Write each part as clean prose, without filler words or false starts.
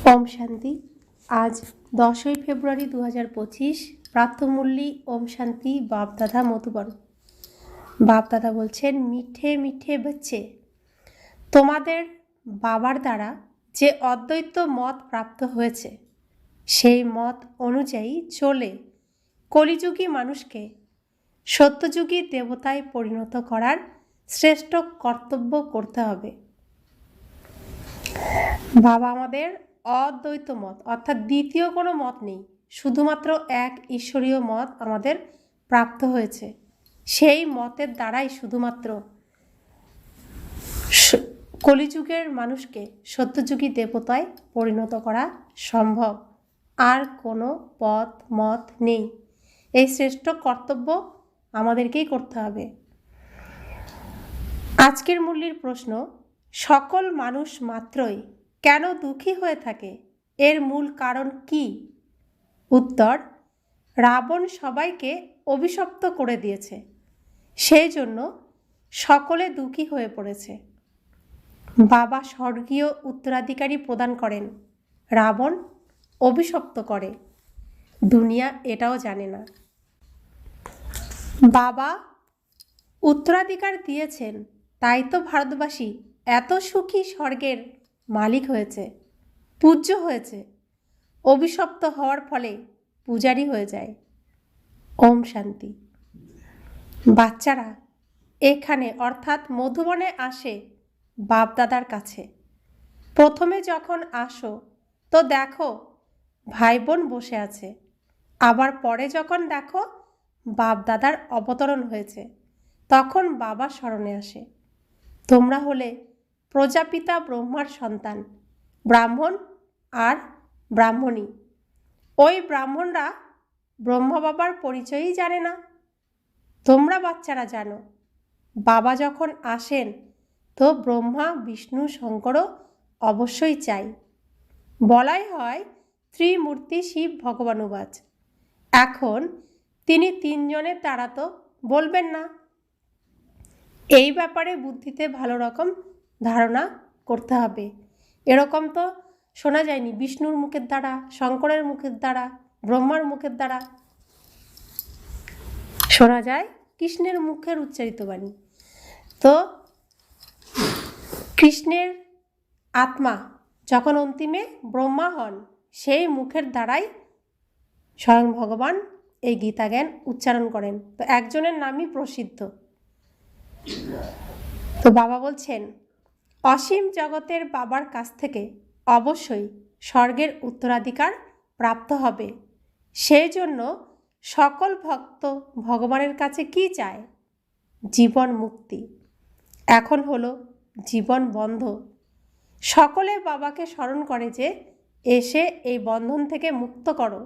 ওম শান্তি। আজ 10ই ফেব্রুয়ারি 2025। প্রাতঃমূল্যী ওম শান্তি বাপদাদা মধুবন। বাপদাদা বলছেন, মিঠে মিঠে বাচ্চে, তোমাদের বাবার দ্বারা যে অদ্বৈত মত প্রাপ্ত হয়েছে সেই মত অনুযায়ী চলে কলিযুগী মানুষকে সত্যযুগী দেবতায় পরিণত করার শ্রেষ্ঠ কর্তব্য করতে হবে। বাবা আমাদের অদ্বৈত মত অর্থাৎ দ্বিতীয় কোনো মত নেই, শুধুমাত্র এক ঈশ্বরীয় মত আমাদের প্রাপ্ত হয়েছে। সেই মতের দ্বারাই শুধুমাত্র কলিযুগের মানুষকে সত্যযুগী দেবতায় পরিণত করা সম্ভব। আর কোনো পথ মত নেই। এই শ্রেষ্ঠ কর্তব্য আমাদেরকেই করতে হবে। আজকের মূল্যের প্রশ্ন, সকল মানুষ মাত্রই কেন দুঃখী হয়ে থাকে? এর মূল কারণ কি? উত্তর, রাবণ সবাইকে অভিশপ্ত করে দিয়েছে, সেই জন্য সকলে দুঃখী হয়ে পড়েছে। বাবা স্বর্গীয় উত্তরাধিকারী প্রদান করেন, রাবণ অভিশপ্ত করে। দুনিয়া এটাও জানে না। বাবা উত্তরাধিকার দিয়েছেন, তাই তো ভারতবাসী এত সুখী স্বর্গের মালিক হয়েছে, পূজ্য হয়েছে। অভিশপ্ত হওয়ার ফলে পূজারী হয়ে যায়। ওম শান্তি। বাচ্চারা এখানে অর্থাৎ মধুবনে আসে বাপদাদার কাছে। প্রথমে যখন আসো তো দেখো ভাই বোন বসে আছে, আবার পরে যখন দেখো বাপদাদার অবতরণ হয়েছে তখন বাবা স্মরণে আসে। তোমরা হলে প্রজাপিতা ব্রহ্মার সন্তান, ব্রাহ্মণ আর ব্রাহ্মণী। ওই ব্রাহ্মণরা ব্রহ্মা বাবার পরিচয়ই জানে না। তোমরা বাচ্চারা জানো, বাবা যখন আসেন তো ব্রহ্মা বিষ্ণু শঙ্করও অবশ্যই চাই। বলাই হয় ত্রিমূর্তি শিব ভগবানুবাচ। এখন তিনি তিনজনের দ্বারা তো বলবেন না। এই ব্যাপারে বুদ্ধিতে ভালো রকম ধারণা করতে হবে। এরকম তো শোনা যায়নি বিষ্ণুর মুখের দ্বারা, শঙ্করের মুখের দ্বারা, ব্রহ্মার মুখের দ্বারা। শোনা যায় কৃষ্ণের মুখের উচ্চারিত বাণী। তো কৃষ্ণের আত্মা যখন অন্তিমে ব্রহ্মা হন, সেই মুখের দ্বারাই স্বয়ং ভগবান এই গীতা জ্ঞান উচ্চারণ করেন। তো একজনের নামই প্রসিদ্ধ। তো বাবা বলছেন, অসীম জগতের বাবার কাছ থেকে অবশ্যই স্বর্গের উত্তরাধিকার প্রাপ্ত হবে। সেই জন্য সকল ভক্ত ভগবানের কাছে কি চায়? জীবন মুক্তি। এখন হলো জীবন বন্ধ। সকলে বাবাকে স্মরণ করে যে এসে এই বন্ধন থেকে মুক্ত করো।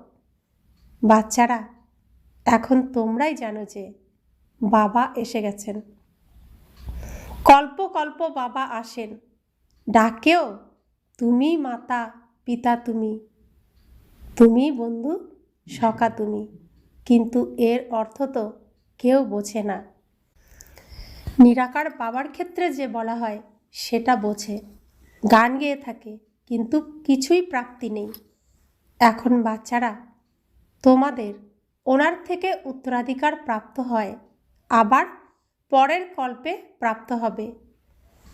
বাচ্চারা, এখন তোমরাই জানো যে বাবা এসে গেছেন। কল্প কল্প বাবা আসেন, ডাকেও তুমি মাতা পিতা, তুমি তুমি বন্ধু সখা তুমি। কিন্তু এর অর্থ তো কেউ বোঝে না। নিরাকার বাবার ক্ষেত্রে যে বলা হয় সেটা বোঝে, গান গেয়ে থাকে, কিন্তু কিছুই প্রাপ্তি নেই। এখন বাচ্চারা, তোমাদের ওনার থেকে উত্তরাধিকার প্রাপ্ত হয়, আবার পরের কল্পে প্রাপ্ত হবে।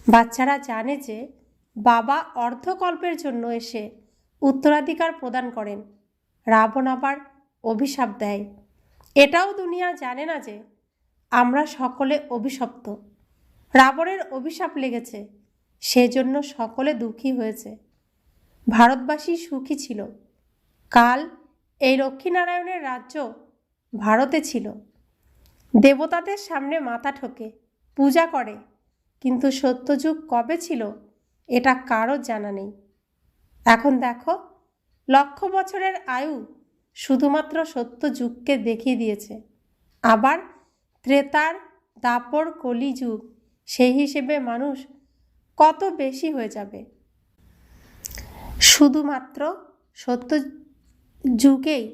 বাচ্চারা জানে যে বাবা অর্ধকল্পের জন্য এসে উত্তরাধিকার প্রদান করেন, রাবণ আবার অভিশাপ দেয়। এটাও দুনিয়া জানে না যে আমরা সকলে অভিশপ্ত। রাবণের অভিশাপ লেগেছে, সেজন্য সকলে দুঃখী হয়েছে। ভারতবাসী সুখী ছিল। কাল এই লক্ষ্মীনারায়ণের রাজ্য ভারতে ছিল। দেবতাদের সামনে মাথা ঠোকে, পূজা করে, কিন্তু সত্যযুগ কবে ছিল এটা কারো জানা নেই। এখন দেখো, 1,00,000 বছরের আয়ু শুধুমাত্র সত্যযুগকে দেখিয়ে দিয়েছে। আবার ত্রেতার, দাপর, কলিযুগ, সেই হিসেবে মানুষ কত বেশি হয়ে যাবে। শুধুমাত্র সত্য যুগেই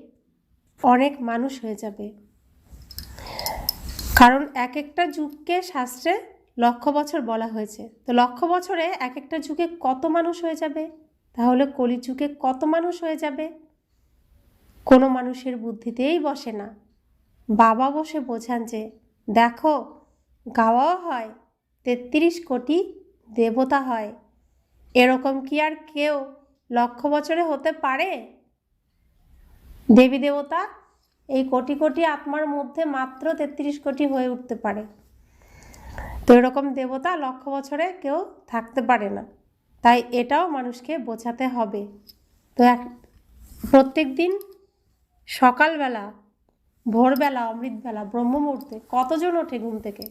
অনেক মানুষ হয়ে যাবে, কারণ এক একটা যুগকে শাস্ত্রে 1,00,000 বছর বলা হয়েছে। তো 1,00,000 বছরে এক একটা যুগে কত মানুষ হয়ে যাবে তাহলে কলিযুগে কত মানুষ হয়ে যাবে? কোনো মানুষের বুদ্ধিতেই বসে না। বাবা বসে বোঝান যে দেখো, গাওয়াও হয়, ৩৩ কোটি দেবতা হয়। এরকম কি আর কেউ লক্ষ বছরে হতে পারে? দেবী দেবতা এই কোটি কোটি আত্মার মধ্যে মাত্র ৩৩ কোটি হয়ে উঠতে পারে। তো এরকম দেবতা লক্ষ বছরে কেউ থাকতে পারে না। তাই এটাও মানুষকে বোঝাতে হবে। তো প্রত্যেক দিন সকালবেলা, ভোরবেলা, অমৃতবেলা, ব্রহ্ম মুহূর্তে কতজন ওঠে ঘুম থেকে?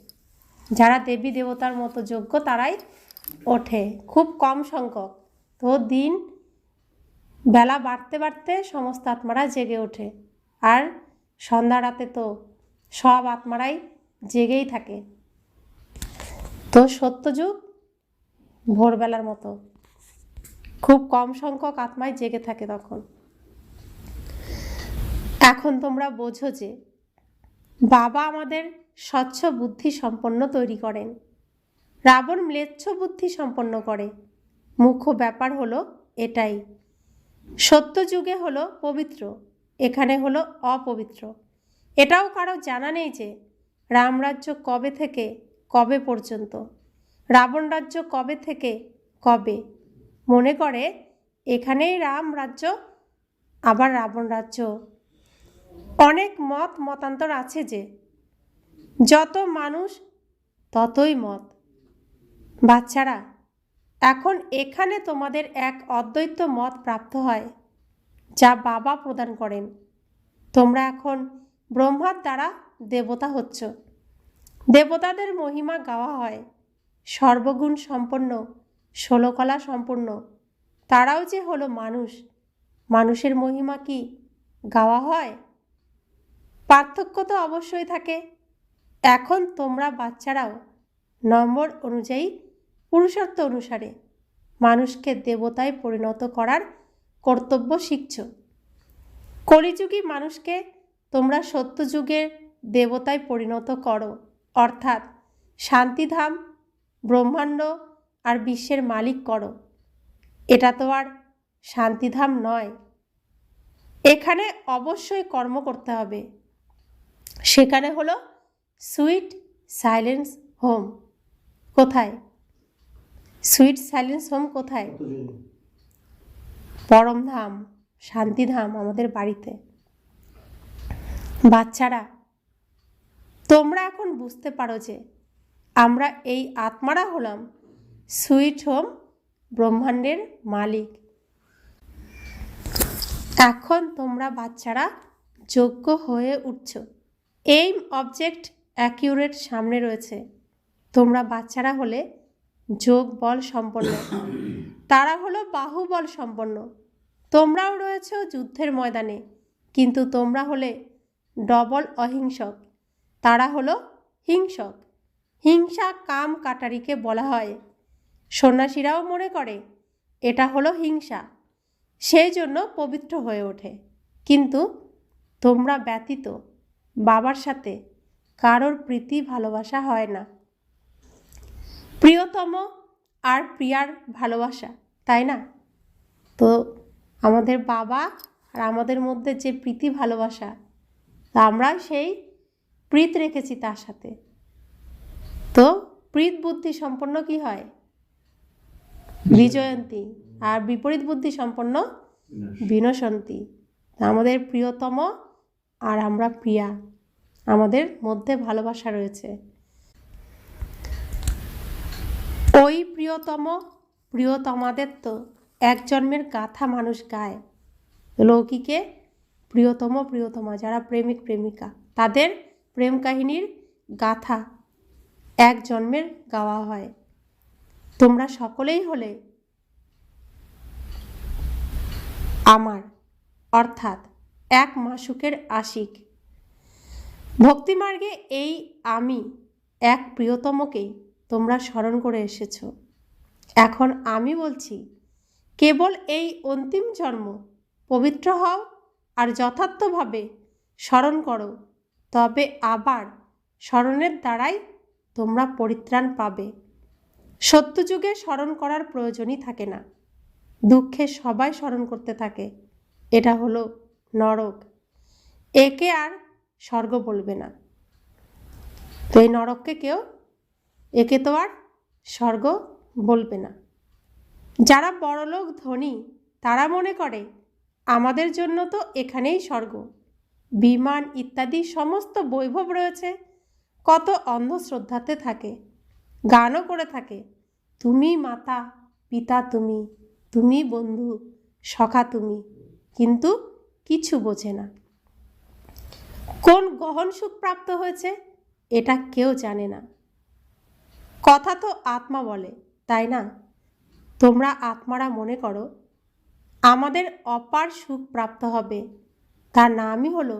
যারা দেবী দেবতার মতো যোগ্য তারাই ওঠে, খুব কম সংখ্যক। তো দিন বেলা বাড়তে বাড়তে সমস্ত আত্মারা জেগে ওঠে, আর সন্ধ্যা রাতে তো সব আত্মারাই জেগেই থাকে। তো সত্যযুগ ভোরবেলার মতো, খুব কম সংখ্যক আত্মাই জেগে থাকে তখন। এখন তোমরা বোঝো যে বাবা আমাদের স্বচ্ছ বুদ্ধি সম্পন্ন তৈরি করেন, রাবণ ম্লেচ্ছ বুদ্ধি সম্পন্ন করে। মুখ্য ব্যাপার হলো এটাই। সত্যযুগে হলো পবিত্র, এখানে হলো অপবিত্র। এটাও কারো জানা নেই যে রামরাজ্য কবে থেকে কবে পর্যন্ত, রাবণ রাজ্য কবে থেকে কবে। মনে করে এখানেই রাম রাজ্য, আবার রাবণ রাজ্য। অনেক মত মতান্তর আছে যে যত মানুষ ততই মত। বাচ্চারা, এখন এখানে তোমাদের এক অদ্বৈত মত প্রাপ্ত হয়, যা বাবা প্রদান করেন। তোমরা এখন ব্রহ্মার দ্বারা দেবতা হচ্ছ। দেবতাদের মহিমা গাওয়া হয়, সর্বগুণ সম্পন্ন, 16 কলা সম্পূর্ণ। তারাও যে হলো মানুষ, মানুষের মহিমা কি গাওয়া হয়? পার্থক্য তো অবশ্যই থাকে। এখন তোমরা বাচ্চারাও নম্বর অনুযায়ী, পুরুষার্থ অনুসারে মানুষকে দেবতায় পরিণত করার কর্তব্য শিখছ। কলিযুগী মানুষকে তোমরা সত্যযুগের দেবতায় পরিণত করো, অর্থাৎ শান্তিধাম, ব্রহ্মাণ্ড আর বিশ্বের মালিক করো। এটা তো আর শান্তিধাম নয়। এখানে অবশ্যই কর্ম করতে হবে। সেখানে হলো সুইট সাইলেন্স হোম। কোথায় সুইট সাইলেন্স হোম? কোথায়? পরমধাম, শান্তিধাম আমাদের বাড়িতে। বাচ্চারা, তোমরা এখন বুঝতে পারো যে আমরা এই আত্মারা হলাম সুইট হোম, ব্রহ্মাণ্ডের মালিক। এখন তোমরা বাচ্চারা যোগ্য হয়ে উঠছ। এইম অবজেক্ট অ্যাকিউরেট সামনে রয়েছে। তোমরা বাচ্চারা হলে যোগ বল সম্পন্ন, তারা হলো বাহুবল সম্পন্ন। তোমরাও রয়েছ যুদ্ধের ময়দানে, কিন্তু তোমরা হলে ডবল অহিংসক, তারা হলো হিংসক। হিংসা কাম কাটারিকে বলা হয়। সন্ন্যাসীরাও মনে করে এটা হলো হিংসা, সেই জন্য পবিত্র হয়ে ওঠে। কিন্তু তোমরা ব্যতীত বাবার সাথে কারোর প্রীতি ভালোবাসা হয় না। প্রিয়তম আর প্রিয়ার ভালোবাসা, তাই না? তো আমাদের বাবা আর আমাদের মধ্যে যে প্রীতি ভালোবাসা, তা আমরা সেই প্রীত রেখেছি তার সাথে। তো প্রীত বুদ্ধি সম্পন্ন কি হয়? বিজয়ন্তী। আর বিপরীত বুদ্ধি সম্পন্ন বিনশন্তি। আমাদের প্রিয়তম আর আমরা প্রিয়া, আমাদের মধ্যে ভালোবাসা রয়েছে। ওই প্রিয়তম প্রিয়তমাদের তো এক জন্মের গাথা মানুষ গায়। লৌকিকে প্রিয়তম প্রিয়তমা যারা প্রেমিক প্রেমিকা, তাদের প্রেম কাহিনীর গাথা এক জন্মের গাওয়া হয়। তোমরা সকলেই হলে আমার, অর্থাৎ এক মাসুকের আশিক। ভক্তিমার্গে এই আমি এক প্রিয়তমকেই তোমরা স্মরণ করে এসেছ। এখন আমি বলছি, কেবল এই অন্তিম জন্ম পবিত্র হও আর যথার্থভাবে স্মরণ করো, তবে আবার স্মরণের দ্বারাই তোমরা পরিত্রাণ পাবে। সত্যযুগে স্মরণ করার প্রয়োজনই থাকে না। দুঃখে সবাই স্মরণ করতে থাকে। এটা হলো নরক। একে আর স্বর্গ বলবে না। তো এই নরককে কেউ একে তো আর স্বর্গ বলবে না। যারা বড়লোক ধনী তারা মনে করে আমাদের জন্য তো এখানেই স্বর্গ, বিমান ইত্যাদি সমস্ত বৈভব রয়েছে। কত অন্ধশ্রদ্ধাতে থাকে, গানও করে থাকে, তুমি মাতা পিতা, তুমি তুমি বন্ধু সখা তুমি, কিন্তু কিছু বোঝে না কোন গহন সুখ প্রাপ্ত হয়েছে এটা কেউ জানে না। কথা তো আত্মা বলে, তাই না? তোমরা আত্মারা মনে করো আমাদের অপার সুখ প্রাপ্ত হবে, তার নামই হলো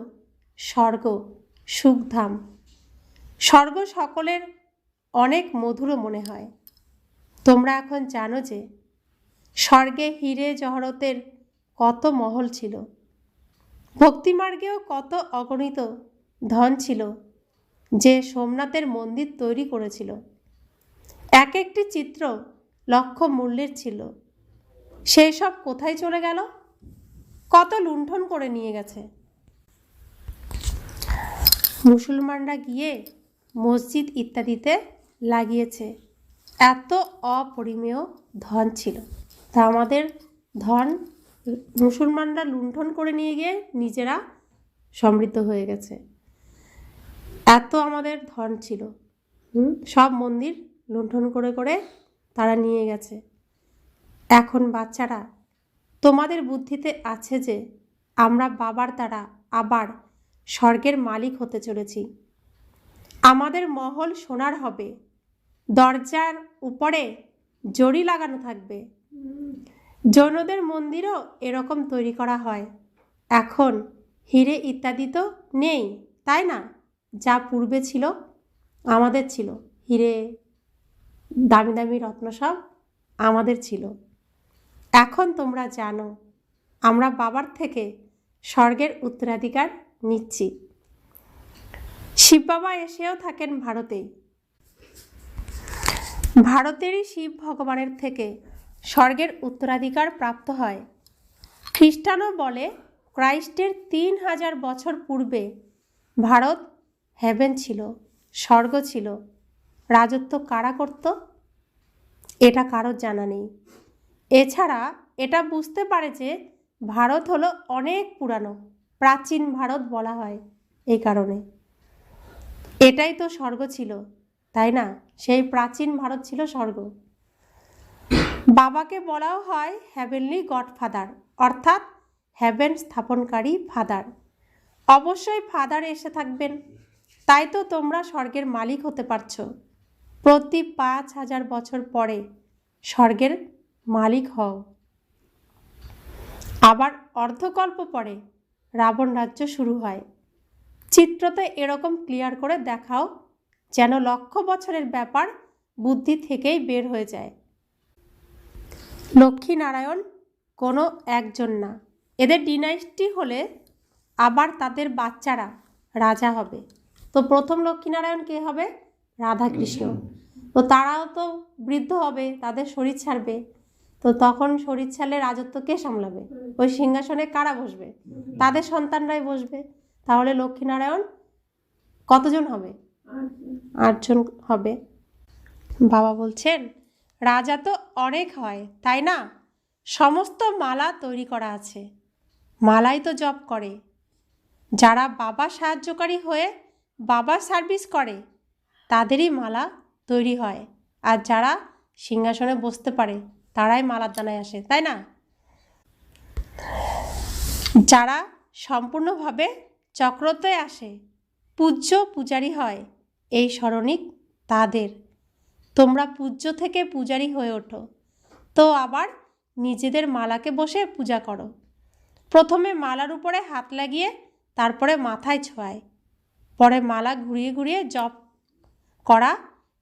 স্বর্গ, সুখধাম। স্বর্গ সকলের অনেক মধুরও মনে হয়। তোমরা এখন জানো যে স্বর্গে হীরে জহরতের কত মহল ছিল, ভক্তিমার্গেও কত অগণিত ধন ছিল, যে সোমনাথের মন্দির তৈরি করেছিল। এক একটি চিত্র লক্ষ মূল্যের ছিল। সেই সব কোথায় চলে গেল? কত লুণ্ঠন করে নিয়ে গেছে। মুসলমানরা গিয়ে মসজিদ ইত্যাদিতে লাগিয়েছে। এত অপরিমেয় ধন ছিল, তা আমাদের ধন মুসলমানরা লুণ্ঠন করে নিয়ে গিয়ে নিজেরা সমৃদ্ধ হয়ে গেছে। এত আমাদের ধন ছিল, সব মন্দির লুণ্ঠন করে করে তারা নিয়ে গেছে। এখন বাচ্চারা, তোমাদের বুদ্ধিতে আছে যে আমরা বাবার দ্বারা আবার স্বর্গের মালিক হতে চলেছি। আমাদের মহল সোনার হবে, দরজার উপরে জরি লাগানো থাকবে। জৈনদের মন্দিরও এরকম তৈরি করা হয়। এখন হিরে ইত্যাদি তো নেই, তাই না? যা পূর্বে ছিল, আমাদের ছিল হিরে, দামি দামি রত্ন সব আমাদের ছিল। এখন তোমরা জানো আমরা বাবার থেকে স্বর্গের উত্তরাধিকার নিচ্ছি। শিব বাবা এসেও থাকেন ভারতেই। ভারতেরই শিব ভগবানের থেকে স্বর্গের উত্তরাধিকার প্রাপ্ত হয়। খ্রিস্টানও বলে ক্রাইস্টের 3000 বছর পূর্বে ভারত হেভেন ছিল, স্বর্গ ছিল। রাজত্ব কারা করত এটা কারোর জানা নেই। এছাড়া এটা বুঝতে পারে যে ভারত হলো অনেক পুরানো, প্রাচীন ভারত বলা হয় এই কারণে। এটাই তো স্বর্গ ছিল, তাই না? সেই প্রাচীন ভারত ছিল স্বর্গ। বাবাকে বলাও হয় হ্যাভেনলি গডফাদার, অর্থাৎ হ্যাভেন স্থাপনকারী ফাদার। অবশ্যই ফাদার এসে থাকবেন, তাই তো তোমরা স্বর্গের মালিক হতে পারছো। প্রতি 5000 বছর পরে স্বর্গের মালিক হও। আবার অর্ধকল্প পরে রাবণ রাজ্য শুরু হয়। চিত্রতে এরকম ক্লিয়ার করে দেখাও যেন লক্ষ বছরের ব্যাপার বুদ্ধি থেকেই বের হয়ে যায়। লক্ষ্মীনারায়ণ কোনো একজন না, এদের ডিনাইস্টি হলে আবার তাদের বাচ্চারা রাজা হবে। তো প্রথম লক্ষ্মীনারায়ণ কে হবে? রাধাকৃষ্ণ। তো তারাও তো বৃদ্ধ হবে, তাদের শরীর ছাড়বে। তো তখন শরীর ছাড়লে রাজত্ব কে সামলাবে? ওই সিংহাসনে কারা বসবে? তাদের সন্তানরাই বসবে। তাহলে লক্ষ্মীনারায়ণ কতজন হবে? 8 জন হবে। বাবা বলছেন রাজা তো অনেক হয়, তাই না? সমস্ত মালা তৈরি করা আছে, মালাই তো জপ করে। যারা বাবা সাহায্যকারী হয়ে বাবার সার্ভিস করে তাদেরই মালা তৈরি হয়, আর যারা সিংহাসনে বসতে পারে তারাই মালার দানায় আসে, তাই না? যারা সম্পূর্ণভাবে চক্রতে আসে, পূজ্য পূজারী হয়, এই স্মরণিক তাদের। তোমরা পূজ্য থেকে পূজারী হয়ে ওঠো, তো আবার নিজেদের মালাকে বসে পূজা করো। প্রথমে মালার উপরে হাত লাগিয়ে তারপরে মাথায় ছোঁয়ায়, পরে মালা ঘুরিয়ে ঘুরিয়ে জপ করা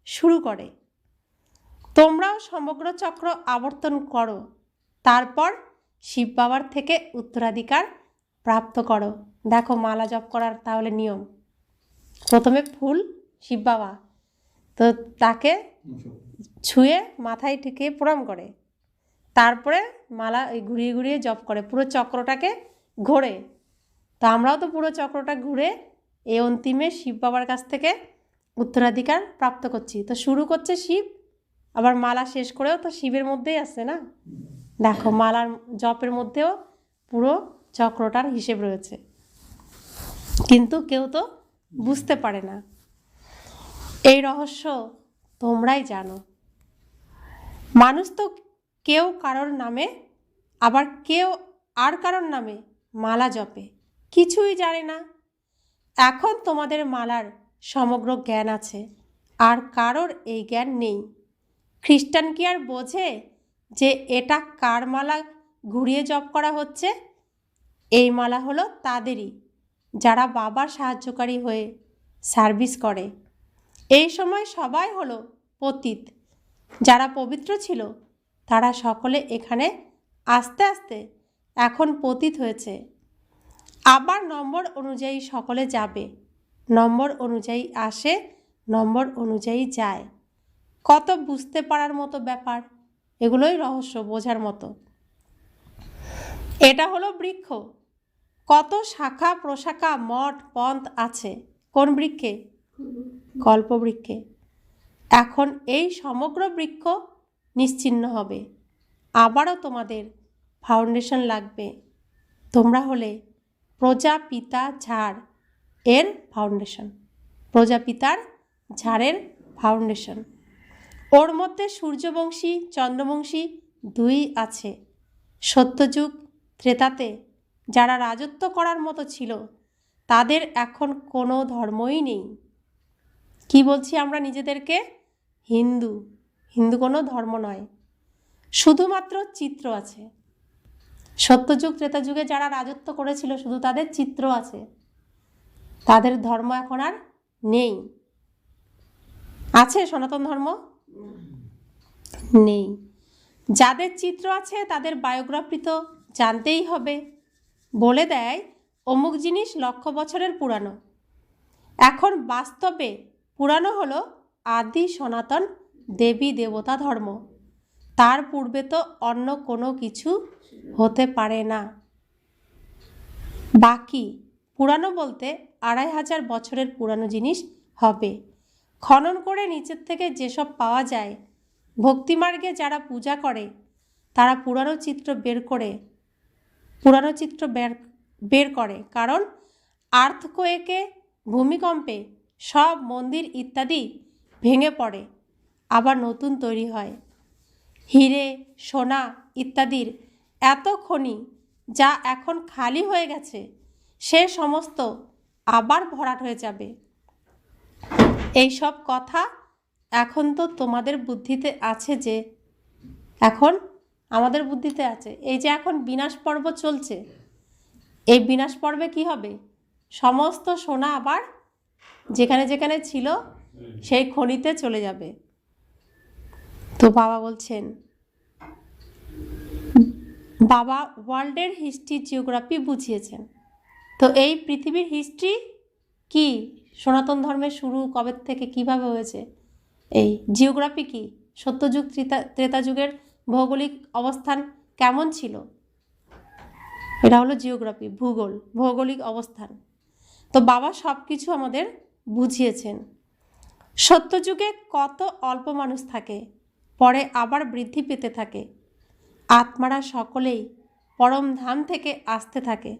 শুরু করে। তোমরাও সমগ্র চক্র আবর্তন করো, তারপর শিব বাবার থেকে উত্তরাধিকার প্রাপ্ত করো। দেখো মালা জপ করার তাহলে নিয়ম। প্রথমে ফুল শিব বাবা, তো তাকে ছুঁয়ে মাথায় ঠেকিয়ে প্রণাম করে, তারপরে মালা ঘুরিয়ে ঘুরিয়ে জপ করে, পুরো চক্রটাকে ঘোরে। তো আমরাও তো পুরো চক্রটা ঘুরে এই অন্তিমে শিব বাবার কাছ থেকে উত্তরাধিকার প্রাপ্ত করছি। তো শুরু করছে শিব, আবার মালা শেষ করেও তো শিবের মধ্যেই আছে না। দেখো মালার জপের মধ্যেও পুরো চক্রটার হিসেব রয়েছে, কিন্তু কেউ তো বুঝতে পারে না। এই রহস্য তোমরাই জানো। মানুষ তো কেউ কারোর নামে, আবার কেউ আর কারোর নামে মালা জপে, কিছুই জানে না। এখন তোমাদের মালার সমগ্র জ্ঞান আছে, আর কারোর এই জ্ঞান নেই। খ্রিস্টান কি আর বোঝে যে এটা কার মালা ঘুরিয়ে জপ করা হচ্ছে? এই মালা হলো তাদেরই, যারা বাবার সাহায্যকারী হয়ে সার্ভিস করে। এই সময় সবাই হলো পতিত। যারা পবিত্র ছিল তারা সকলে এখানে আস্তে আস্তে এখন পতিত হয়েছে। আবার নম্বর অনুযায়ী সকলে যাবে, নম্বর অনুযায়ী আসে, নম্বর অনুযায়ী যায়। কত বুঝতে পারার মতো ব্যাপার, এগুলোই রহস্য বোঝার মতো। এটা হলো বৃক্ষ, কত শাখা প্রশাখা মঠ পন্থ আছে। কোন বৃক্ষে? কল্পবৃক্ষে। এখন এই সমগ্র বৃক্ষ নিশ্চিহ্ন হবে, আবারও তোমাদের ফাউন্ডেশন লাগবে। তোমরা হলে প্রজাপিতা ঝাড় এর ফাউন্ডেশন, প্রজাপিতার ঝাড়ের ফাউন্ডেশন। ওর মধ্যে সূর্যবংশী চন্দ্রবংশী দুই আছে। সত্যযুগ ত্রেতাতে যারা রাজত্ব করার মতো ছিল তাদের এখন কোনো ধর্মই নেই। কি বলছি আমরা নিজেদেরকে? হিন্দু। হিন্দু কোনো ধর্ম নয়, শুধুমাত্র চিত্র আছে। সত্যযুগ ত্রেতা যুগে যারা রাজত্ব করেছিল শুধু তাদের চিত্র আছে, তাদের ধর্ম এখন আর নেই। আছে সনাতন ধর্ম? নেই। যাদের চিত্র আছে তাদের বায়োগ্রাফি তো জানতেই হবে। বলে দেয় অমুক জিনিস লক্ষ বছরের পুরানো। এখন বাস্তবে পুরানো হলো আদি সনাতন দেবী দেবতা ধর্ম। তার পূর্বে তো অন্য কোনো কিছু হতে পারে না। বাকি পুরানো বলতে 2500 বছরের পুরানো জিনিস হবে। খনন করে নিচের থেকে যেসব পাওয়া যায়, ভক্তিমার্গে যারা পূজা করে তারা পুরানো চিত্র বের করে। কারণ আর্থকোয়েকে, ভূমিকম্পে সব মন্দির ইত্যাদি ভেঙে পড়ে, আবার নতুন তৈরি হয়। হিরে সোনা ইত্যাদির এত খনি যা এখন খালি হয়ে গেছে, সে সমস্ত আবার ভরাট হয়ে যাবে। এই সব কথা এখন তো তোমাদের বুদ্ধিতে আছে, যে এখন আমাদের বুদ্ধিতে আছে। এই যে এখন বিনাশ পর্ব চলছে, এই বিনাশ পর্বে কি হবে? সমস্ত সোনা আবার যেখানে যেখানে ছিল সেই খনিতে চলে যাবে। তো বাবা বলছেন, বাবা ওয়ার্ল্ডের হিস্ট্রি জিওগ্রাফি বুঝিয়েছেন। তো এই পৃথিবীর হিস্ট্রি কি, সনাতন ধর্মের শুরু কবে থেকে কিভাবে হয়েছে, এই জিওগ্রাফি কি, সত্যযুগ ত্রেতা যুগের ভৌগোলিক অবস্থান কেমন ছিল, এটা হলো জিওগ্রাফি, ভূগোল, ভৌগোলিক অবস্থান। তো বাবা সব কিছু আমাদের বুঝিয়েছেন। সত্যযুগে কত অল্প মানুষ থাকে, পরে আবার বৃদ্ধি পেতে থাকে। আত্মারা সকলেই পরম ধাম থেকে আসতে থাকে।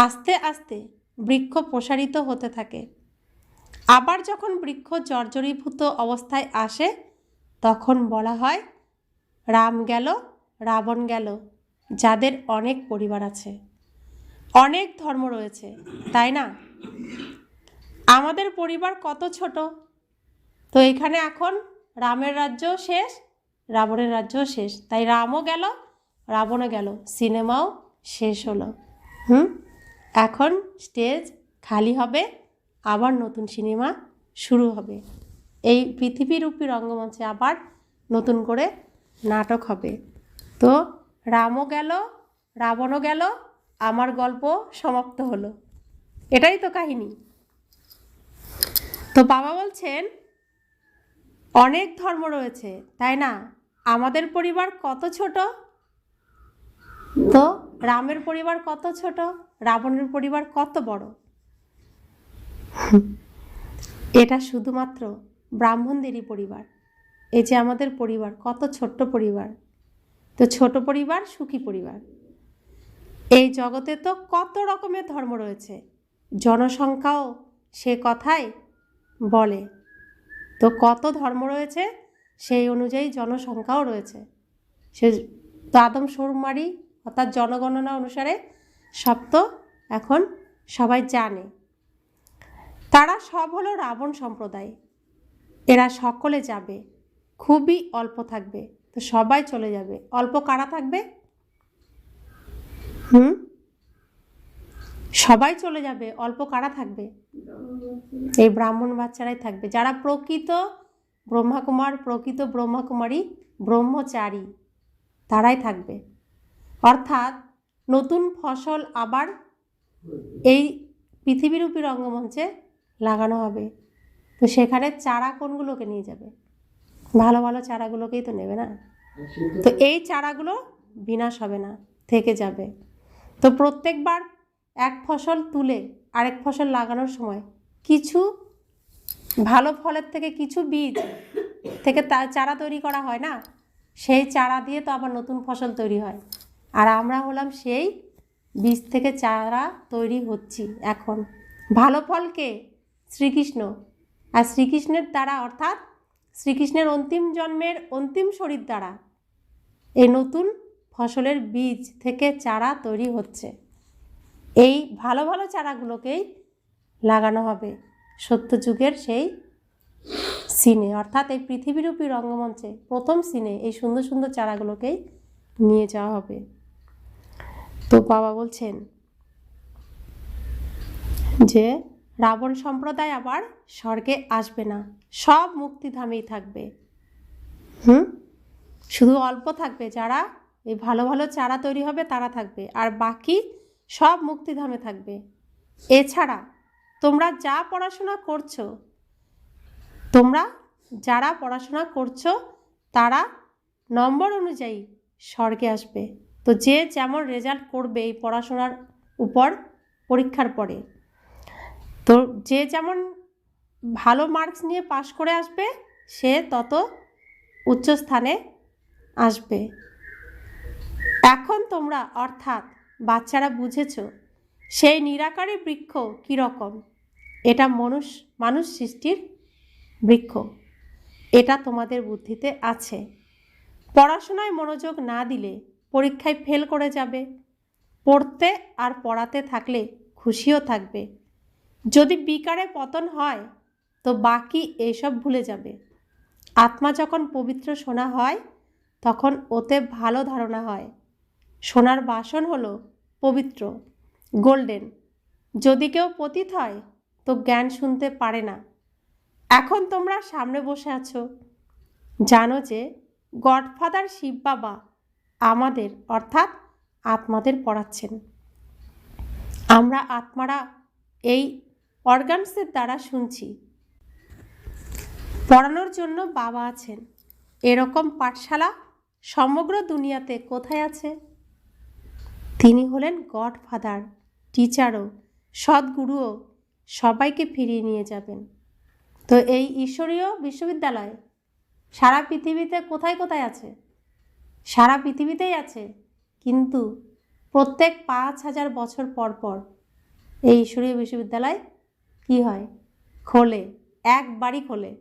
আস্তে আস্তে বৃক্ষ প্রসারিত হতে থাকে। আবার যখন বৃক্ষ জর্জরীভূত অবস্থায় আসে তখন বলা হয় রাম গেল, রাবণ গেল। যাদের অনেক পরিবার আছে, অনেক ধর্ম রয়েছে, তাই না? আমাদের পরিবার কত ছোট। তো এখানে এখন রামের রাজ্য শেষ, রাবণের রাজ্য শেষ, তাই রামও গেল, রাবণও গেল, সিনেমাও শেষ হলো। এখন স্টেজ খালি হবে, আবার নতুন সিনেমা শুরু হবে। এই পৃথিবীরূপী রঙ্গমঞ্চে আবার নতুন করে নাটক হবে। তো রামও গেল, রাবণও গেল, আমার গল্প সমাপ্ত হলো। এটাই তো কাহিনী। তো বাবা বলছেন অনেক ধর্ম রয়েছে, তাই না? আমাদের পরিবার কত ছোট, তো রামের পরিবার কত ছোট, রাবণের পরিবার কত বড়। এটা শুধুমাত্র ব্রাহ্মণদেরই পরিবার। এই যে আমাদের পরিবার কত ছোট্ট পরিবার, তো ছোট পরিবার সুখী পরিবার। এই জগতে তো কত রকমের ধর্ম রয়েছে, জনসংখ্যাও সে কথাই বলে। তো কত ধর্ম রয়েছে সেই অনুযায়ী জনসংখ্যাও রয়েছে। সে তো আদমশুমারি অর্থাৎ জনগণনা অনুসারে সব তো এখন সবাই জানে। তারা সব হলো রাবণ সম্প্রদায়। এরা সকলে যাবে, খুবই অল্প থাকবে। তো সবাই চলে যাবে, অল্প কারা থাকবে? সবাই চলে যাবে, অল্প কারা থাকবে? এই ব্রাহ্মণ বাচ্চারাই থাকবে, যারা প্রকৃত ব্রহ্মাকুমার, প্রকৃত ব্রহ্মাকুমারী, ব্রহ্মচারী, তারাই থাকবে। অর্থাৎ নতুন ফসল আবার এই পৃথিবীরূপী রঙ্গমঞ্চে লাগানো হবে। তো সেখানে চারা কোনগুলোকে নিয়ে যাবে? ভালো ভালো চারাগুলোকেই তো নেবে না। তো এই চারাগুলো বিনাশ হবে না, থেকে যাবে। তো প্রত্যেকবার এক ফসল তুলে আরেক ফসল লাগানোর সময় কিছু ভালো ফলের থেকে কিছু বীজ থেকে চারা তৈরি করা হয় না, সেই চারা দিয়ে তো আবার নতুন ফসল তৈরি হয়। আর আমরা হলাম সেই বীজ থেকে চারা তৈরি হচ্ছি এখন। ভালো ফলকে শ্রীকৃষ্ণ, আর শ্রীকৃষ্ণের দ্বারা অর্থাৎ শ্রীকৃষ্ণের অন্তিম জন্মের অন্তিম শরীর দ্বারা এই নতুন ফসলের বীজ থেকে চারা তৈরি হচ্ছে। এই ভালো ভালো চারাগুলোকেই লাগানো হবে সত্যযুগের সেই সিনে, অর্থাৎ এই পৃথিবীরূপী রঙ্গমঞ্চে প্রথম সিনে এই সুন্দর সুন্দর চারাগুলোকেই নিয়ে যাওয়া হবে। তো বাবা বলছেন যে রাবণ সম্প্রদায় আবার স্বর্গে আসবে না, সব মুক্তিধামেই থাকবে। শুধু অল্প থাকবে, যারা এই ভালো ভালো চারা তৈরি হবে তারা থাকবে, আর বাকি সব মুক্তিধামে থাকবে। এছাড়া তোমরা যা পড়াশোনা করছো, তোমরা যারা পড়াশোনা করছো তারা নম্বর অনুযায়ী স্বর্গে আসবে। তো যে যেমন রেজাল্ট করবে এই পড়াশোনার উপর পরীক্ষার পরে, তো যে যেমন ভালো মার্কস নিয়ে পাশ করে আসবে সে তত উচ্চ স্থানে আসবে। এখন তোমরা অর্থাৎ বাচ্চারা বুঝেছ সেই নিরাকারী বৃক্ষ কীরকম। এটা মানুষ সৃষ্টির বৃক্ষ, এটা তোমাদের বুদ্ধিতে আছে। পড়াশোনায় মনোযোগ না দিলে পরীক্ষায় ফেল করে যাবে, পড়তে আর পড়াতে থাকলে খুশিও থাকবে। যদি বিকারে পতন হয় তো বাকি এইসব ভুলে যাবে। আত্মা যখন পবিত্র সোনা হয় তখন ওতে ভালো ধারণা হয়। সোনার বাসন হলো পবিত্র, গোল্ডেন। যদি কেউ পতিত হয় তো জ্ঞান শুনতে পারে না। এখন তোমরা সামনে বসে আছো, জানো যে গডফাদার শিব বাবা আমাদের অর্থাৎ আত্মাদের পড়াচ্ছেন। আমরা আত্মারা এই অর্গানসের দ্বারা শুনছি। পড়ানোর জন্য বাবা আছেন। এরকম পাঠশালা সমগ্র দুনিয়াতে কোথায় আছে? তিনি হলেন গডফাদার, টিচারও, সদ্গুরুও, সবাইকে ফিরিয়ে নিয়ে যাবেন। তো এই ঈশ্বরীয় বিশ্ববিদ্যালয় সারা পৃথিবীতে কোথায় কোথায় আছে? সারা পৃথিবীতেই আছে, কিন্তু প্রত্যেক 5000 বছর পর পর এই ঈশ্বরীয় বিশ্ববিদ্যালয় কি হয়? খোলে, একবারই খোলে।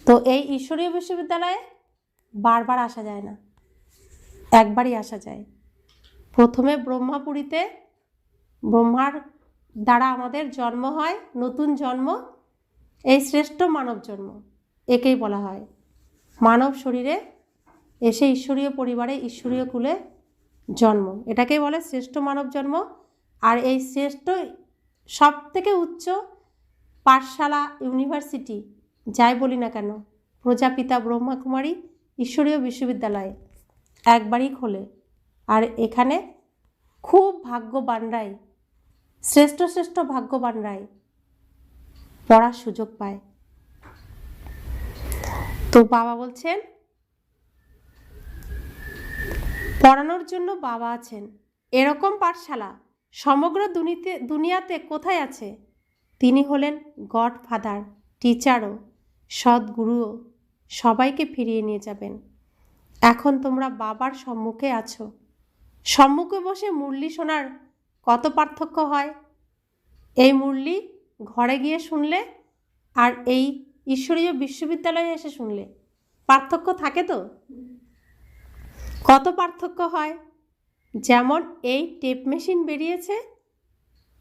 তো এই ঈশ্বরীয় বিশ্ববিদ্যালয়ে বারবার আসা যায় না, একবারই আসা যায়। প্রথমে ব্রহ্মাপুরীতে ব্রহ্মার দ্বারা আমাদের জন্ম হয়, নতুন জন্ম, এই শ্রেষ্ঠ মানব জন্ম, একেই বলা হয় মানব শরীরে এসে ঈশ্বরীয় পরিবারে ঈশ্বরীয় কুলে জন্ম, এটাকেই বলে শ্রেষ্ঠ মানব জন্ম। আর এই শ্রেষ্ঠ সব থেকে উচ্চ পাঠশালা, ইউনিভার্সিটি যাই বলি না কেন, প্রজাপিতা ব্রহ্মাকুমারী ঈশ্বরীয় বিশ্ববিদ্যালয় একবারই খোলে। আর এখানে খুব ভাগ্যবানরাই, শ্রেষ্ঠ শ্রেষ্ঠ ভাগ্যবানরাই পড়ার সুযোগ পায়। তো বাবা বলছেন পড়ানোর জন্য বাবা আছেন, এরকম পাঠশালা সমগ্র দুনিয়াতে কোথায় আছে? তিনি হলেন গডফাদার, টিচারও, সদ্গুরুও, সবাইকে ফিরিয়ে নিয়ে যাবেন। এখন তোমরা বাবার সম্মুখে আছো। সম্মুখে বসে মুরলি শোনার কত পার্থক্য হয়! এই মুরলি ঘরে গিয়ে শুনলে আর এই ঈশ্বরীয় বিশ্ববিদ্যালয়ে এসে শুনলে পার্থক্য থাকে তো? কত পার্থক্য হয়! যেমন এই টেপ মেশিন বেরিয়েছে,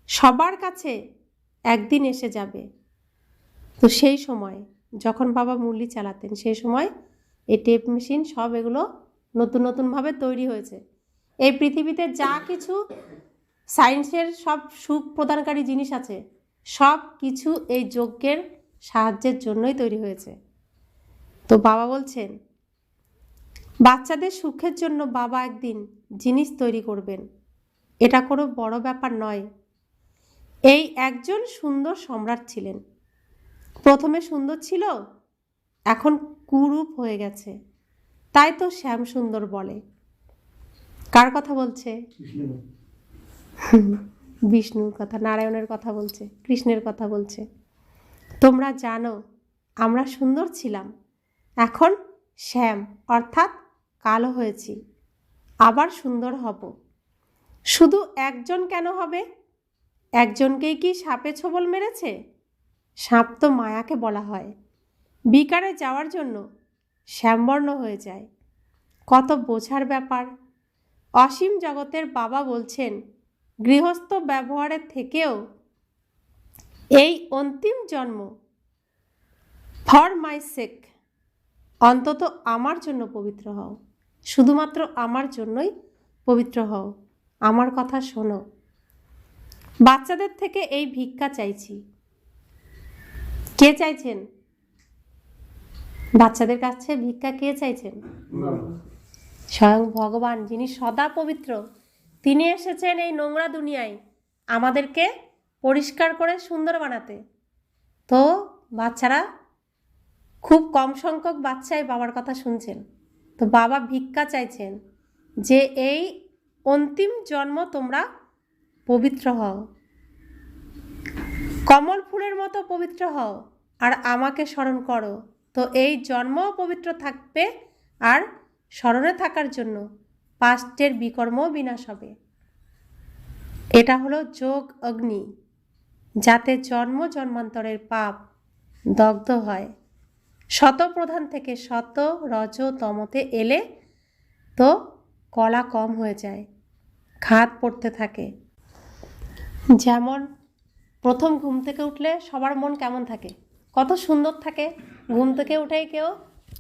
সবার কাছে একদিন এসে যাবে। তো সেই সময় যখন বাবা মুরলি চালাতেন, সেই সময় এই টেপ মেশিন সব এগুলো নতুন নতুনভাবে তৈরি হয়েছে। এই পৃথিবীতে যা কিছু সায়েন্সের সব সুখ প্রদানকারী জিনিস আছে, সব কিছু এই যজ্ঞের সাহায্যের জন্যই তৈরি হয়েছে। তো বাবা বলছেন, বাচ্চাদের সুখের জন্য বাবা একদিন জিনিস তৈরি করবেন। এটা কোনো বড় ব্যাপার নয়। এই একজন সুন্দর সম্রাট ছিলেন। প্রথমে সুন্দর ছিল, এখন কুরূপ হয়ে গেছে, তাই তো শ্যাম সুন্দর বলে। কার কথা বলছে? বিষ্ণুর কথা, নারায়ণের কথা বলছে, কৃষ্ণের কথা বলছে। তোমরা জানো আমরা সুন্দর ছিলাম, এখন শ্যাম অর্থাৎ কালো হয়েছি, আবার সুন্দর হব। শুধু একজন কেন হবে? একজনকেই কি সাপে ছোবল মেরেছে? সাপ তো মায়াকে বলা হয়। বিকারে যাওয়ার জন্য শ্যামবর্ণ হয়ে যায়। কত বোঝার ব্যাপার! অসীম জগতের বাবা বলছেন, গৃহস্থ ব্যবহারের থেকেও এই অন্তিম জন্ম ফর মাই সেক, অন্তত আমার জন্য পবিত্র হও। শুধুমাত্র আমার জন্যই পবিত্র হও। আমার কথা শোনো। বাচ্চাদের থেকে এই ভিক্ষা চাইছি। কে চাইছেন? বাচ্চাদের কাছে ভিক্ষা কে চাইছেন? স্বয়ং ভগবান, যিনি সদা পবিত্র, তিনি এসেছেন এই নোংরা দুনিয়ায় আমাদেরকে পরিষ্কার করে সুন্দর বানাতে। তো বাচ্চারা, খুব কম সংখ্যক বাচ্চাই বাবার কথা শুনছেন। তো বাবা ভিক্ষা চাইছেন যে এই অন্তিম জন্ম তোমরা পবিত্র হও, কমল ফুলের মতো পবিত্র হও, আর আমাকে স্মরণ করো। তো এই জন্মও পবিত্র থাকবে, আর স্মরণে থাকার জন্য পাস্টের বিকর্মও বিনাশ হবে। এটা হলো যোগ অগ্নি, যাতে জন্ম জন্মান্তরের পাপ দগ্ধ হয়। শতপ্রধান থেকে শত রজ তমতে এলে তো কলা কম হয়ে যায়, খাদ পড়তে থাকে। যেমন প্রথম ঘুম থেকে উঠলে সবার মন কেমন থাকে? কত সুন্দর থাকে। ঘুম থেকে উঠেই কেউ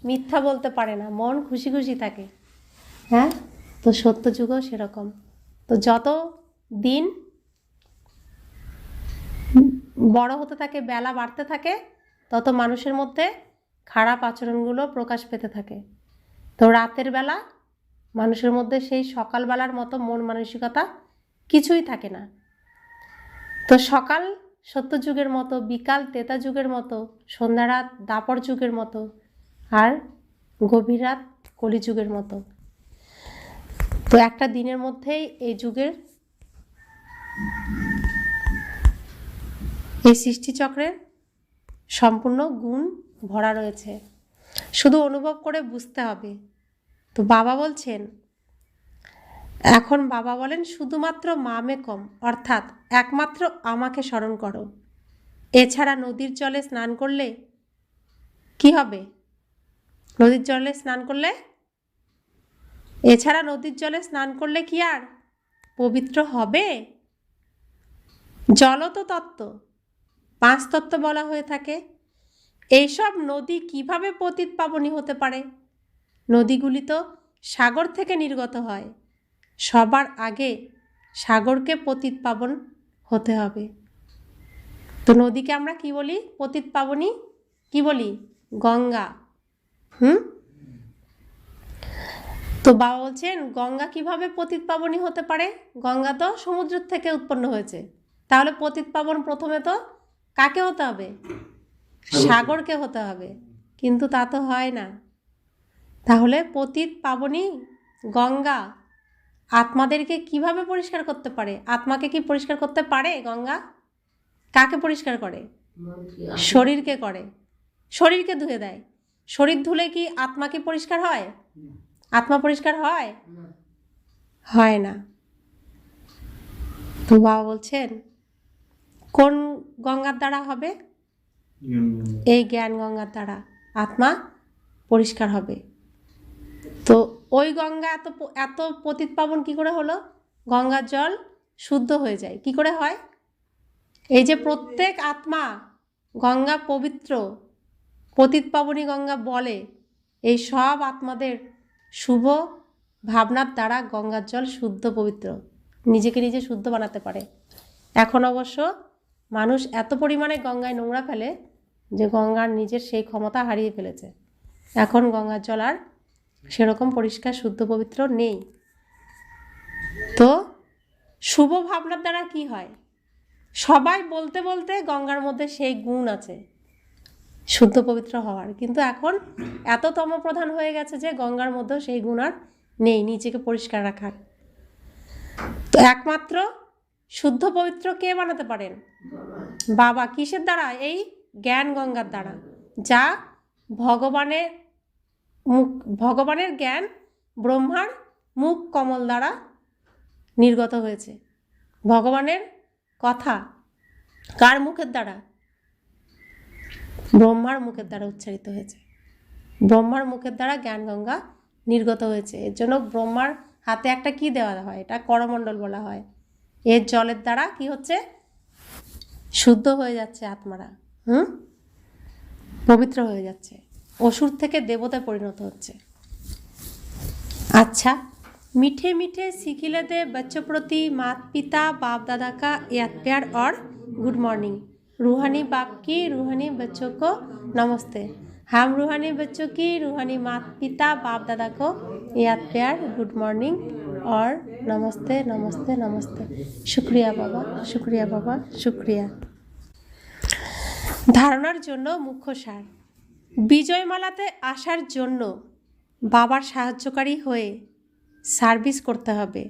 মিথ্যা বলতে পারে না, মন খুশি খুশি থাকে। হ্যাঁ, তো সত্যযুগও সেরকম। তো যত দিন বড় হতে থাকে, বেলা বাড়তে থাকে, তত মানুষের মধ্যে খারাপ আচরণগুলো প্রকাশ পেতে থাকে। তো রাতের বেলা মানুষের মধ্যে সেই সকালবেলার মতো মন মানসিকতা কিছুই থাকে না। তো সকাল সত্যযুগের মতো, বিকাল ত্রেতা যুগের মতো, সন্ধ্যা রাত দাপর যুগের মতো, আর গভীর রাত কলিযুগের মতো। তো একটা দিনের মধ্যেই এই যুগের, এই সৃষ্টিচক্রের সম্পূর্ণ গুণ ভরা রয়েছে, শুধু অনুভব করে বুঝতে হবে। তো বাবা বলছেন, এখন বাবা বলেন শুধুমাত্র মামেকম, অর্থাৎ একমাত্র আমাকে স্মরণ করো। এছাড়া নদীর জলে স্নান করলে কি হবে? নদীর জলে স্নান করলে, এছাড়া নদীর জলে স্নান করলে কি আর পবিত্র হবে? জল তো তত্ত্ব, 5 তত্ত্ব বলা হয়ে থাকে। এইসব নদী কিভাবে পতিত পাবনী হতে পারে? নদীগুলি তো সাগর থেকে নির্গত হয়। সবার আগে সাগরকে পতিত পাবন হতে হবে। তো নদীকে আমরা কি বলি? পতিত পাবনী কি বলি? গঙ্গা। তো বাবা বলছেন, গঙ্গা কিভাবে পতিত পাবনী হতে পারে? গঙ্গা তো সমুদ্র থেকে উৎপন্ন হয়েছে। তাহলে পতিত পাবন প্রথমে তো কাকে হতে হবে? সাগরকে হতে হবে। কিন্তু তা তো হয় না। তাহলে পতিত পাবনী গঙ্গা, আত্মাদেরকে কিভাবে পরিষ্কার করতে পারে? আত্মাকে কি পরিষ্কার করতে পারে গঙ্গা? কাকে পরিষ্কার করে? শরীরকে করে, শরীরকে ধুয়ে দেয়। শরীর ধুলে কি আত্মা কি পরিষ্কার হয়? আত্মা পরিষ্কার হয়? হয় না। তো বাবা বলছেন কোন গঙ্গার দ্বারা হবে? এই জ্ঞান গঙ্গার দ্বারা আত্মা পরিষ্কার হবে। তো ওই গঙ্গা এত পতিত পাবন কি করে হলো? গঙ্গার জল শুদ্ধ হয়ে যায় কি করে হয়? এই যে প্রত্যেক আত্মা গঙ্গা পবিত্র, পতিত পাবনী গঙ্গা বলে, এই সব আত্মাদের শুভ ভাবনার দ্বারা গঙ্গার জল শুদ্ধ পবিত্র, নিজেকে নিজে শুদ্ধ বানাতে পারে। এখন অবশ্য মানুষ এত পরিমাণে গঙ্গায় নোংরা ফেলে যে গঙ্গার নিজের সেই ক্ষমতা হারিয়ে ফেলেছে। এখন গঙ্গার জল আর সেরকম পরিষ্কার শুদ্ধ পবিত্র নেই। তো শুভ ভাবনার দ্বারা কি হয়? সবাই বলতে বলতে গঙ্গার মধ্যে সেই গুণ আছে শুদ্ধ পবিত্র হওয়ার, কিন্তু এখন এত তমপ্রধান হয়ে গেছে যে গঙ্গার মধ্যে সেই গুণ আর নেই নিজেকে পরিষ্কার রাখার। তো একমাত্র শুদ্ধ পবিত্র কে বানাতে পারেন? বাবা। কিসের দ্বারা? এই জ্ঞান গঙ্গার দ্বারা, যা ভগবানের জ্ঞান ব্রহ্মার মুখ কমল দ্বারা নির্গত হয়েছে। ভগবানের কথা কার মুখের দ্বারা? ব্রহ্মার মুখের দ্বারা উচ্চারিত হয়েছে। ব্রহ্মার মুখের দ্বারা জ্ঞান গঙ্গা নির্গত হয়েছে। এর জন্য ব্রহ্মার হাতে একটা কি দেওয়া হয়? এটা করমণ্ডল বলা হয়। এর জলের দ্বারা কি হচ্ছে? শুদ্ধ হয়ে যাচ্ছে আত্মারা, পবিত্র হয়ে যাচ্ছে, অসুর থেকে দেবতায় পরিণত হচ্ছে। अच्छा, मीठे मीठे सिखिले दे बच्चों प्रति माता पिता बाप दादा का याद प्यार और गुड मॉर्निंग। रूहानी बाप की रूहानी बच्चों को नमस्ते। हम रूहानी बच्चों की रूहानी माता पिता बाप दादा को याद प्यार गुड मॉर्निंग और नमस्ते नमस्ते नमस्ते। शुक्रिया बाबा, शुक्रिया बाबा, शुक्रिया। ধারণার জন্য মুখ্য সার। বিজয়মালাতে আসার জন্য বাবার সাহায্যকারী হয়ে সার্ভিস করতে হবে।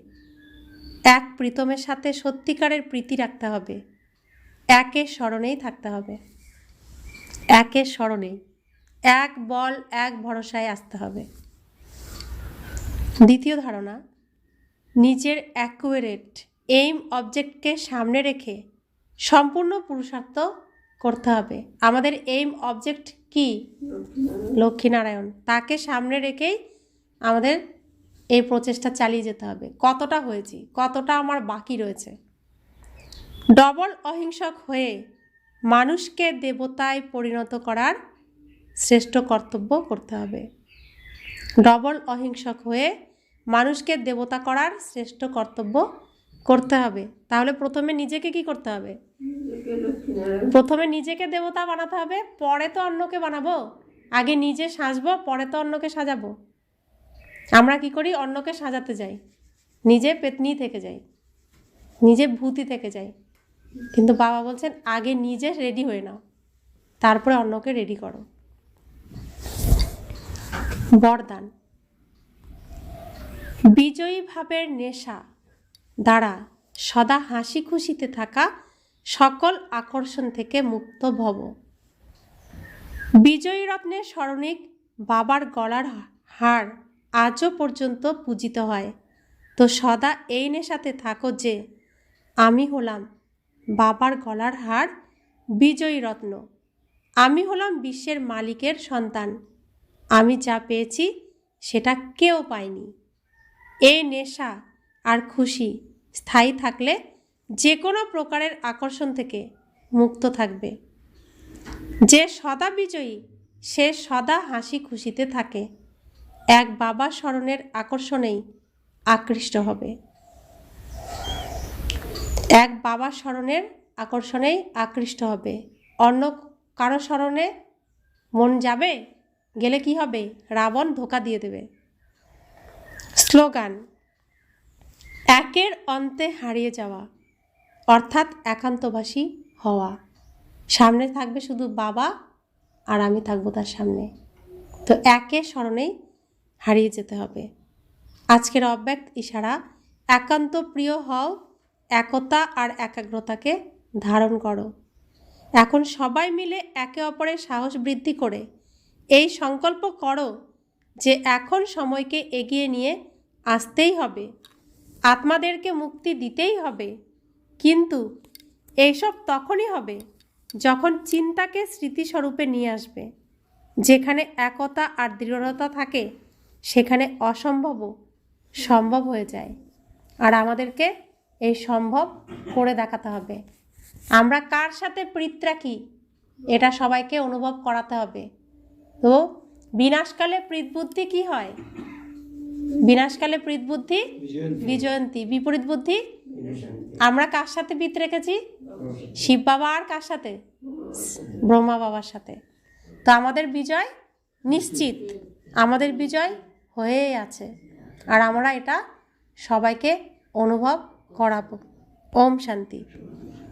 এক প্রীতমের সাথে সত্যিকারের প্রীতি রাখতে হবে। একের স্মরণেই থাকতে হবে। একের স্মরণেই, এক বল এক ভরসায় আসতে হবে। দ্বিতীয় ধারণা, নিজের অ্যাকুরেট এইম অবজেক্টকে সামনে রেখে সম্পূর্ণ পুরুষার্থ করতে হবে। আমাদের এইম অবজেক্ট কি? লক্ষ্মীনারায়ণ। তাকে সামনে রেখেই আমাদের এই প্রচেষ্টা চালিয়ে যেতে হবে। কতটা হয়েছি, কতটা আমার বাকি রয়েছে। ডবল অহিংসক হয়ে মানুষকে দেবতায় পরিণত করার শ্রেষ্ঠ কর্তব্য করতে হবে। ডবল অহিংসক হয়ে মানুষকে দেবতা করার শ্রেষ্ঠ কর্তব্য করতে হবে। তাহলে প্রথমে নিজেকে কি করতে হবে? প্রথমে নিজেকে দেবতা বানাতে হবে, পরে তো অন্যকে বানাবো। আগে নিজে সাজবো, পরে তো অন্যকে সাজাবো। আমরা কি করি? অন্যকে সাজাতে যাই, নিজে পেতনি থেকে যাই, নিজে ভূতি থেকে যাই। কিন্তু বাবা বলছেন আগে নিজে রেডি হয়ে নাও, তারপরে অন্যকে রেডি করো। বরদান। বিজয়ী ভাবের নেশা দ্বারা সদা হাসি খুশিতে থাকা, সকল আকর্ষণ থেকে মুক্ত ভব। বিজয়ী রত্নের স্মরণিক বাবার গলার হার আজও পর্যন্ত পূজিত হয়। তো সদা এই নেশাতে থাকো যে আমি হলাম বাবার গলার হার, বিজয়ী রত্ন। আমি হলাম বিশ্বের মালিকের সন্তান। আমি যা পেয়েছি সেটা কেউ পায়নি। এই নেশা আর খুশি স্থায়ী থাকলে যে কোনো প্রকারের আকর্ষণ থেকে মুক্ত থাকবে। যে সদা বিজয়ী সে সদা হাসি খুশিতে থাকে, এক বাবা স্মরণের আকর্ষণেই আকৃষ্ট হবে। এক বাবা স্মরণের আকর্ষণেই আকৃষ্ট হবে। অন্য কারো স্মরণে মন যাবে, গেলে কি হবে? রাবণ ধোঁকা দিয়ে দেবে। স্লোগান। একের অন্তে হারিয়ে যাওয়া, অর্থাৎ একান্তবাসী হওয়া। সামনে থাকবে শুধু বাবা আর আমি থাকবো তার সামনে। তো একের স্মরণেই হারিয়ে যেতে হবে। আজকের অব্যক্ত ইশারা একান্ত প্রিয় হও, একতা আর একাগ্রতাকে ধারণ করো। এখন সবাই মিলে একে অপরের সাহস বৃদ্ধি করে এই সংকল্প করো যে এখন সময়কে এগিয়ে নিয়ে আসতেই হবে, আত্মাদেরকে মুক্তি দিতেই হবে। কিন্তু এইসব তখনই হবে যখন চিন্তাকে স্মৃতিস্বরূপে নিয়ে আসবে। যেখানে একতা আর দৃঢ়তা থাকে সেখানে অসম্ভবও সম্ভব হয়ে যায়। আর আমাদেরকে এই সম্ভব করে দেখাতে হবে। আমরা কার সাথে প্রীত রাখি এটা সবাইকে অনুভব করাতে হবে। তো বিনাশকালে প্রীতবুদ্ধি কি হয়? বিনাশকালে প্রীতবুদ্ধি বিজয়ন্তী, বিপরীত বুদ্ধি। আমরা কার সাথে প্রীত রেখেছি? শিব বাবা আর কার সাথে? ব্রহ্মা বাবার সাথে। তো আমাদের বিজয় নিশ্চিত, আমাদের বিজয় হয়েই আছে। আর আমরা এটা সবাইকে অনুভব করাবো। ওম শান্তি।